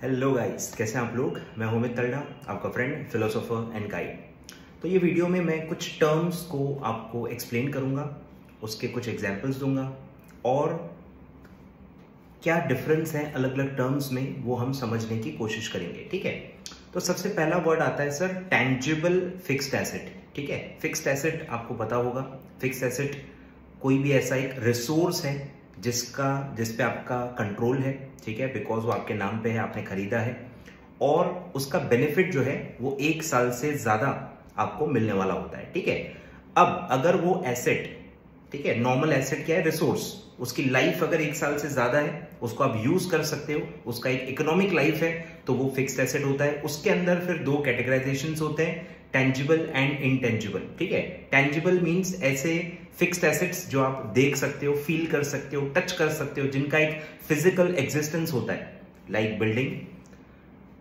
Hello guys, कैसे हैं आप लोग। मैं हूं अमित तलड़ा, आपका फ्रेंड, फिलोसोफर एंड गाइड। तो ये वीडियो में मैं कुछ टर्म्स को आपको एक्सप्लेन करूंगा, उसके कुछ एग्जांपल्स दूंगा और क्या डिफरेंस है अलग अलग टर्म्स में वो हम समझने की कोशिश करेंगे। ठीक है, तो सबसे पहला वर्ड आता है सर टेंजिबल फिक्स्ड एसेट। ठीक है, फिक्स्ड एसेट आपको पता होगा। फिक्स्ड एसेट कोई भी ऐसा एक रिसोर्स है जिस पे आपका कंट्रोल है। ठीक है, बिकॉज वो आपके नाम पे है, आपने खरीदा है और उसका बेनिफिट जो है वो 1 साल से ज्यादा आपको मिलने वाला होता है। ठीक है, अब अगर वो एसेट, ठीक है, नॉर्मल एसेट क्या है, रिसोर्स, उसकी लाइफ अगर 1 साल से ज्यादा है, उसको आप यूज कर सकते हो, उसका एक इकोनॉमिक लाइफ है, तो वो फिक्स्ड एसेट होता है। उसके अंदर फिर 2 कैटेगराइजेशंस होते हैं, टेंजिबल एंड इनटेंजिबल। ठीक है, टेंजिबल मींस ऐसे फिक्स्ड एसेट्स जो आप देख सकते हो, फील कर सकते हो, टच कर सकते हो, जिनका एक फिजिकल एग्जिस्टेंस होता है, लाइक बिल्डिंग,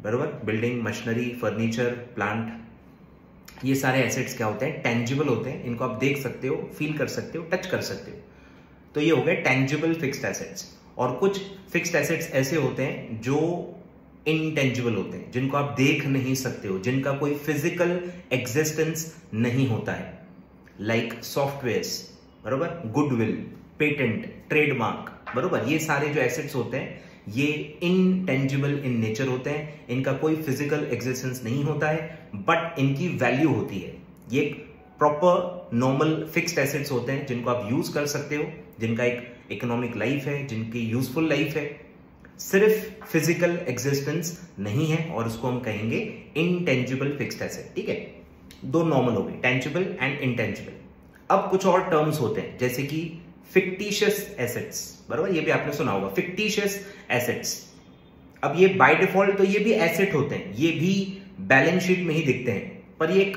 बराबर, बिल्डिंग, मशीनरी, फर्नीचर, प्लांट, ये सारे एसेट्स क्या होते हैं, टेंजिबल होते हैं। इनको आप देख सकते हो, फील कर सकते हो, टच कर सकते हो। तो ये हो गए टेंजिबल फिक्स्ड एसेट्स। और कुछ फिक्स्ड एसेट्स ऐसे होते हैं जो इनटेंजिबल होते हैं, जिनको आप देख नहीं सकते हो, जिनका कोई फिजिकल एग्जिस्टेंस नहीं होता है, लाइक सॉफ्टवेयर्स, बराबर, गुडविल, पेटेंट, ट्रेडमार्क, बराबर। ये सारे जो एसेट्स होते हैं ये इनटेंजिबल इन नेचर होते हैं, इनका कोई फिजिकल एग्जिस्टेंस नहीं होता है, बट इनकी वैल्यू होती है। ये प्रॉपर नॉर्मल फिक्स्ड एसेट्स होते हैं जिनको आप यूज कर सकते हो, जिनका एक इकोनॉमिक लाइफ है, जिनकी यूजफुल लाइफ है, सिर्फ फिजिकल एग्जिस्टेंस नहीं है, और उसको हम कहेंगे इनटेंजिबल फिक्स्ड एसेट। ठीक है, 2 नॉर्मल हो गए, टेंजिबल एंड इनटेंजिबल। अब कुछ और टर्म्स होते हैं जैसे कि फिक्टिशियस एसेट्स, बराबर, ये भी आपने सुना होगा, फिक्टिशियस एसेट्स। अब ये बाय डिफॉल्ट तो ये भी एसेट होते हैं, ये भी बैलेंस शीट में ही दिखते हैं, पर ये एक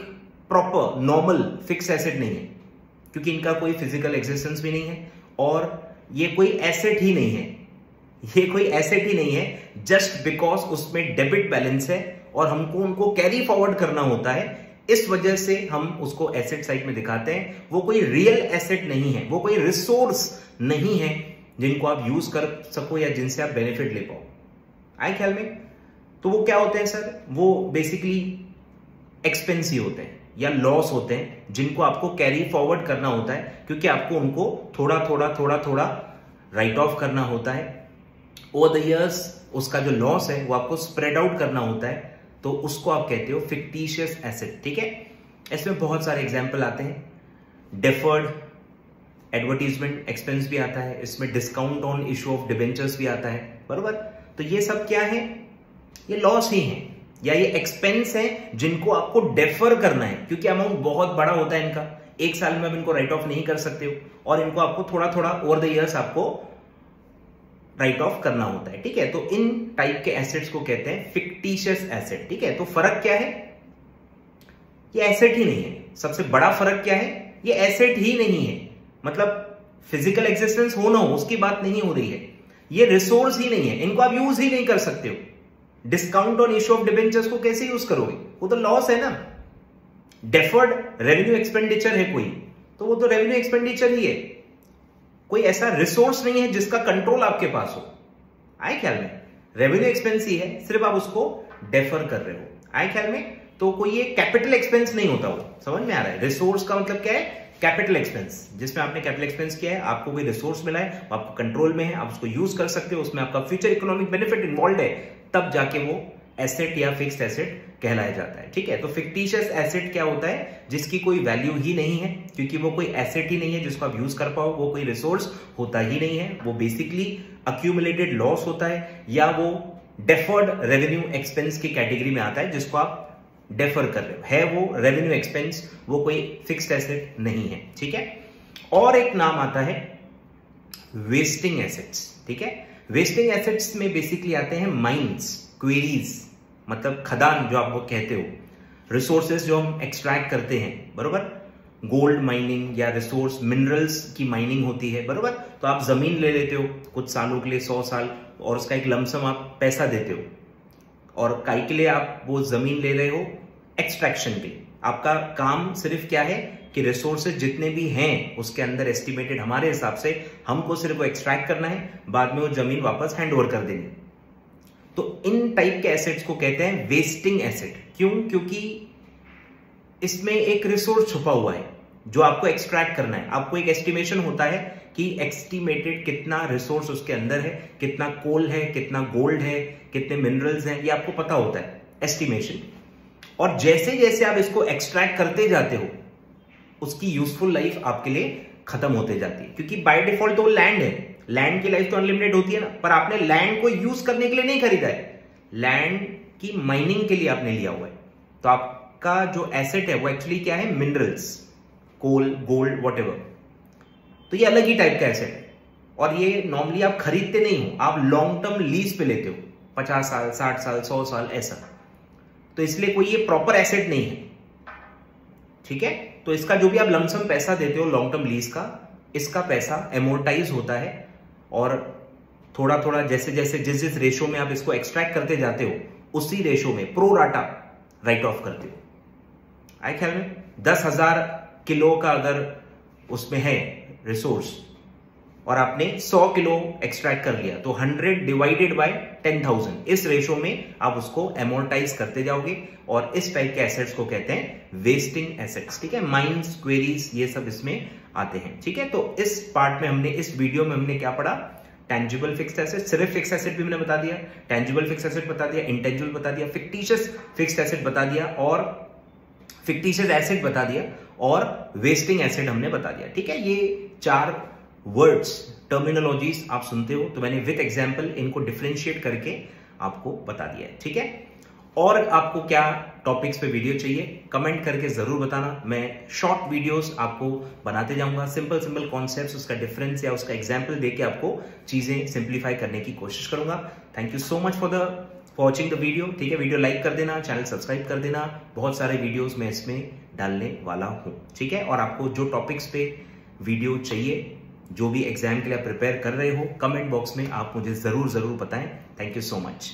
प्रॉपर नॉर्मल फिक्स एसेट नहीं है, क्योंकि इनका कोई फिजिकल एग्जिस्टेंस भी नहीं है और ये कोई एसेट ही नहीं है। ये कोई एसेट ही नहीं है जस्ट बिकॉज उसमें डेबिट बैलेंस है और हमको उनको कैरी फॉरवर्ड करना होता है, इस वजह से हम उसको एसेट साइड में दिखाते हैं। वो कोई रियल एसेट नहीं है, वो कोई रिसोर्स नहीं है जिनको आप यूज कर सको या जिनसे आप बेनिफिट ले पाओ। आए ख्याल में? तो वो क्या होते हैं सर, वो बेसिकली एक्सपेंस ही होते हैं या लॉस होते हैं जिनको आपको कैरी फॉरवर्ड करना होता है, क्योंकि आपको उनको थोड़ा थोड़ा राइट ऑफ करना होता है ओवर द इयर्स। उसका जो लॉस है वो आपको स्प्रेड आउट करना होता है, तो उसको आप कहते हो फिक्टिशियस एसेट। ठीक है, इसमें बहुत सारे एग्जांपल आते हैं। डेफर्ड एडवर्टीजमेंट एक्सपेंस भी आता है, इसमें discount on issue of debentures भी आता है, बरोबर। तो ये सब क्या है, ये लॉस ही है या ये एक्सपेंस है जिनको आपको डेफर करना है, क्योंकि अमाउंट बहुत बड़ा होता है इनका, 1 साल में आप इनको राइट ऑफ नहीं कर सकते हो, और इनको आपको थोड़ा थोड़ा ओवर द इयर्स आपको राइट ऑफ करना होता है। ठीक है, तो इन टाइप के एसेट्स को कहते हैं फिक्टिशियस एसेट। ठीक है, तो फर्क क्या है, ये एसेट ही नहीं है। सबसे बड़ा फर्क क्या है, ये एसेट ही नहीं है, मतलब फिजिकल एग्जिस्टेंस हो ना हो उसकी बात नहीं हो रही है, ये रिसोर्स ही नहीं है, इनको आप यूज ही नहीं कर सकते हो। Discount on issue of debentures को कैसे यूज करोगे, वो तो लॉस है ना। डेफर्ड रेवेन्यू एक्सपेंडिचर है कोई, तो वो तो रेवेन्यू एक्सपेंडिचर ही है, कोई ऐसा रिसोर्स नहीं है जिसका कंट्रोल आपके पास हो। आए ख्याल में? रेवेन्यू एक्सपेंस ही है, सिर्फ आप उसको डेफर कर रहे हो। आए ख्याल में? तो कोई ये कैपिटल एक्सपेंस नहीं होता, वो समझ में आ रहा है। रिसोर्स का मतलब क्या है, कैपिटल एक्सपेंस, जिसमें आपने कैपिटल एक्सपेंस किया है, आपको कोई रिसोर्स मिला है, आपको कंट्रोल में है, आप उसको यूज कर सकते हो, उसमें आपका फ्यूचर इकोनॉमिक बेनिफिट इन्वॉल्व है, तब जाके वो एसेट या फिक्स्ड एसेट कहलाया जाता है। ठीक है, तो फिक्टिशियस एसेट क्या होता है, जिसकी कोई वैल्यू ही नहीं है, क्योंकि वो कोई एसेट ही नहीं है जिसको आप यूज कर पाओ, वो कोई रिसोर्स होता ही नहीं है, वो बेसिकली अक्यूमुलेटेड लॉस होता है, या वो डेफर्ड रेवेन्यू एक्सपेंस की कैटेगरी में आता है, जिसको आप डेफर कर रहे हो, है वो रेवेन्यू एक्सपेंस, वो कोई फिक्स्ड एसेट नहीं है। ठीक है, और एक नाम आता है वेस्टिंग एसेट्स। ठीक है, वेस्टिंग एसेट्स में बेसिकली आते हैं माइंस, क्वेरीज, मतलब खदान जो आप वो कहते हो, रिसोर्सेज जो हम एक्सट्रैक्ट करते हैं, बरोबर, गोल्ड माइनिंग या रिसोर्स मिनरल्स की माइनिंग होती है, बरोबर। तो आप जमीन ले लेते हो कुछ सालों के लिए, 100 साल, और उसका एक लमसम आप पैसा देते हो, और काई के लिए आप वो जमीन ले रहे हो, एक्सट्रैक्शन के लिए। आपका काम सिर्फ क्या है कि रिसोर्सेज जितने भी हैं उसके अंदर एस्टिमेटेड हमारे हिसाब से हमको सिर्फ वो एक्सट्रैक्ट करना है, बाद में वो जमीन वापस हैंड ओवर कर देनी। तो इन टाइप के एसेट्स को कहते हैं वेस्टिंग एसेट। क्यों? क्योंकि इसमें एक रिसोर्स छुपा हुआ है जो आपको एक्सट्रैक्ट करना है। आपको एक एस्टिमेशन होता है कि एस्टिमेटेड कितना रिसोर्स उसके अंदर है, कितना कोल है, कितना गोल्ड है, कितने मिनरल्स हैं, ये आपको पता होता है, एस्टिमेशन। और जैसे जैसे आप इसको एक्सट्रैक्ट करते जाते हो उसकी यूजफुल लाइफ आपके लिए खत्म होते जाती है, क्योंकि बाय डिफॉल्ट तो लैंड है, लैंड की लाइफ तो अनलिमिटेड होती है ना, पर आपने लैंड को यूज करने के लिए नहीं खरीदा है, लैंड की माइनिंग के लिए आपने लिया हुआ है। तो आपका जो एसेट है वो एक्चुअली क्या है? मिनरल्स, कोल, गोल्ड, व्हाटएवर। तो ये अलग ही टाइप का एसेट है और ये नॉर्मली आप खरीदते नहीं हो, आप लॉन्ग टर्म लीज पे लेते हो, 50 साल, 60 साल, 100 साल ऐसा। तो इसलिए कोई ये प्रॉपर एसेट नहीं है, ठीक है। तो इसका जो भी आप लमसम पैसा देते हो लॉन्ग टर्म लीज का, इसका पैसा एमोर्टाइज होता है और थोड़ा थोड़ा जैसे जैसे जिस जिस रेशो में आप इसको एक्सट्रैक्ट करते जाते हो उसी रेशो में प्रो राटा राइट ऑफ करते हो। आए ख्याल में? 10,000 किलो का अगर उसमें है रिसोर्स और आपने 100 किलो एक्सट्रैक्ट कर लिया तो 100 डिवाइडेड बाय 10,000, इस रेशो में आप उसको एमोर्टाइज करते जाओगे और इस टाइप के एसेट्स को कहते हैं वेस्टिंग एसेट्स, ठीक है। माइंस, क्वेरीज, ये सब इसमें आते हैं, ठीक है। तो इस पार्ट में हमने, इस वीडियो में हमने क्या पढ़ा? टेंजिबल फिक्स्ड एसेट, सिर्फ फिक्स्ड एसेट भी मैंने बता दिया, टेंजिबल फिक्स्ड एसेट बता दिया, इंटेंजिबल बता दिया, फिक्टिशियस फिक्स्ड एसेट बता दिया और फिक्टिशियस एसेट बता दिया और वेस्टिंग एसेट हमने बता दिया, ठीक है। ये 4 वर्ड्स, टर्मिनोलॉजीज आप सुनते हो, तो मैंने विद एग्जांपल इनको डिफरेंशिएट करके आपको बता दिया है, ठीक है। और आपको क्या टॉपिक्स पे वीडियो चाहिए कमेंट करके जरूर बताना। मैं शॉर्ट वीडियोस आपको बनाते जाऊंगा, सिंपल सिंपल कॉन्सेप्ट्स, उसका डिफरेंस या उसका एग्जांपल देके आपको चीजें सिंप्लीफाई करने की कोशिश करूंगा। Thank you so much for watching the video, ठीक है। वीडियो लाइक कर देना, चैनल सब्सक्राइब कर देना, बहुत सारे वीडियोस मैं इसमें डालने वाला हूं, ठीक है। और आपको जो टॉपिक्स पे वीडियो चाहिए, जो भी एग्जाम के लिए आप प्रिपेयर कर रहे हो, कमेंट बॉक्स में आप मुझे जरूर बताएं। Thank you so much.